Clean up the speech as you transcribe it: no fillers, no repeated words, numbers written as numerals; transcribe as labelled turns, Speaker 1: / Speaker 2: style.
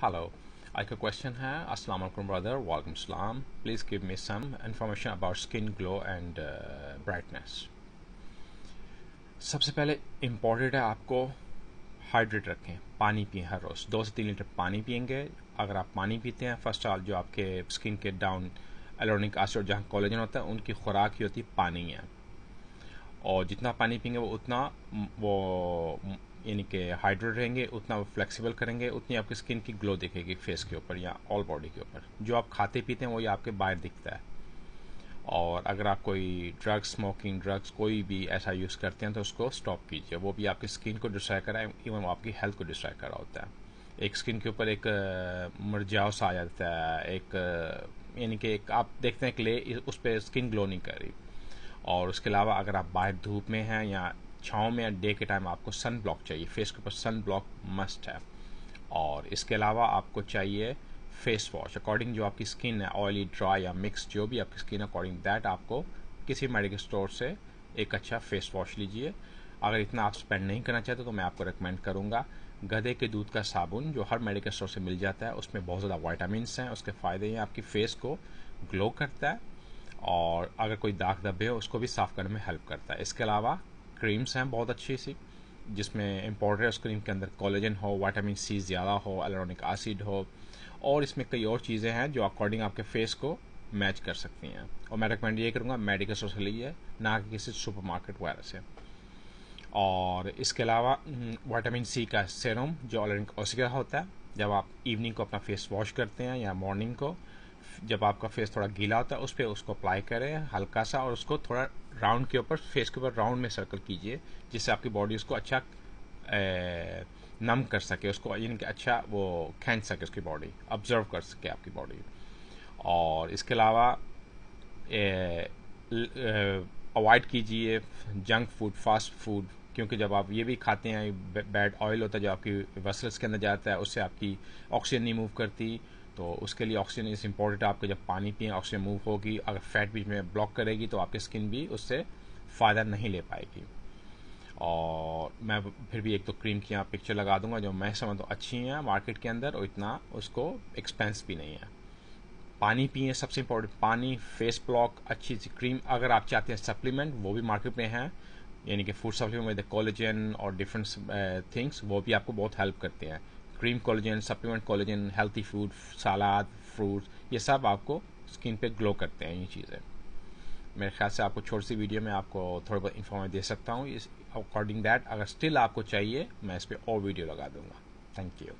Speaker 1: Hello. एक question है. अस्सलाम वालेकुम ब्रदर. वालेकुम सलाम. Please give me some information about skin glow and brightness. सबसे पहले इम्पॉर्टेंट है आपको हाइड्रेट रखें. पानी पिएं हर रोज़. 2 से 3 लीटर पानी पिएंगे. अगर आप पानी पीते हैं, फर्स्ट ऑल जो आपके स्किन के डाउन एलोनिक एसिड जहाँ कोलेजन होता है उनकी खुराक ही होती है पानी है. और जितना पानी पिएंगे वो उतना वो यानी कि हाइड्रेट रहेंगे, उतना वो फ्लेक्सिबल करेंगे, उतनी आपकी स्किन की ग्लो दिखेगी फेस के ऊपर या ऑल बॉडी के ऊपर. जो आप खाते पीते हैं वही आपके बाहर दिखता है. और अगर आप कोई ड्रग्स, स्मोकिंग ड्रग्स कोई भी ऐसा यूज़ करते हैं तो उसको स्टॉप कीजिए. वो भी आपकी स्किन को डिस्ट्रॉय करा है, इवन वो आपकी हेल्थ को डिस्ट्रॉय करा होता है. एक स्किन के ऊपर एक मुरझाव सा आ जाता है, एक यानी कि एक आप देखते हैं क्ले, उस पर स्किन ग्लो नहीं कर रही. और उसके अलावा अगर आप बाहर धूप में हैं या छाँव में या डे के टाइम, आपको सन ब्लॉक चाहिए. फेस के ऊपर सन ब्लॉक मस्ट है. और इसके अलावा आपको चाहिए फेस वॉश अकॉर्डिंग जो आपकी स्किन है, ऑयली, ड्राई या मिक्स, जो भी आपकी स्किन अकॉर्डिंग दैट आपको किसी मेडिकल स्टोर से एक अच्छा फेस वॉश लीजिए. अगर इतना आप स्पेंड नहीं करना चाहते तो मैं आपको रिकमेंड करूँगा गधे के दूध का साबुन, जो हर मेडिकल स्टोर से मिल जाता है. उसमें बहुत ज़्यादा वाइटामिन्स हैं. उसके फ़ायदे हैं, आपकी फेस को ग्लो करता है और अगर कोई दाग धब्बे हो उसको भी साफ़ करने में हेल्प करता है. इसके अलावा क्रीम्स हैं बहुत अच्छी सी, जिसमें इम्पोर्टेंट है उस क्रीम के अंदर कोलेजन हो, विटामिन सी ज़्यादा हो, एलोनिक एसिड हो, और इसमें कई और चीज़ें हैं जो अकॉर्डिंग आपके फेस को मैच कर सकती हैं. और मैं रिकमेंड ये करूँगा मेडिकल स्टोर से लीजिए, ना कि किसी सुपर मार्केट वगैरह से. और इसके अलावा विटामिन सी का सेरम जो एलोनिक एसिड का होता है, जब आप इवनिंग को अपना फेस वॉश करते हैं या मॉर्निंग को, जब आपका फेस थोड़ा गीला होता है उस पर उसको अप्लाई करें हल्का सा, और उसको थोड़ा राउंड के ऊपर, फेस के ऊपर राउंड में सर्कल कीजिए, जिससे आपकी बॉडी उसको अच्छा नम कर सके, उसको यानी कि अच्छा वो खींच सके, उसकी बॉडी ऑब्जर्व कर सके आपकी बॉडी. और इसके अलावा अवॉइड कीजिए जंक फूड, फास्ट फूड, क्योंकि जब आप ये भी खाते हैं, बैड ऑयल होता है जो आपकी वेसल्स के अंदर जाता है, उससे आपकी ऑक्सीजन नहीं मूव करती. तो उसके लिए ऑक्सीजन इज़ इम्पॉर्टेंट. आपको जब पानी पिए ऑक्सीजन मूव होगी. अगर फैट बीच में ब्लॉक करेगी तो आपकी स्किन भी उससे फ़ायदा नहीं ले पाएगी. और मैं फिर भी एक दो क्रीम की यहाँ पिक्चर लगा दूंगा जो मैं समझ तो अच्छी हैं मार्केट के अंदर, और इतना उसको एक्सपेंस भी नहीं है. पानी पिए, सबसे इम्पोर्टेंट पानी. फेस ब्लॉक, अच्छी सी क्रीम. अगर आप चाहते हैं सप्लीमेंट, वो भी मार्केट में हैं, यानी कि फूड सप्लीमेंट विद कोलेजन और डिफरेंट थिंग्स, वो भी आपको बहुत हेल्प करते हैं. Cream collagen, supplement collagen, healthy food, salad, fruits, ये सब आपको स्किन पे ग्लो करते हैं ये चीज़ें. मेरे ख्याल से आपको छोटी सी वीडियो में आपको थोड़ा बहुत इन्फॉर्मेशन दे सकता हूँ. इस अकॉर्डिंग दैट अगर स्टिल आपको चाहिए मैं इस पर और वीडियो लगा दूंगा. Thank you.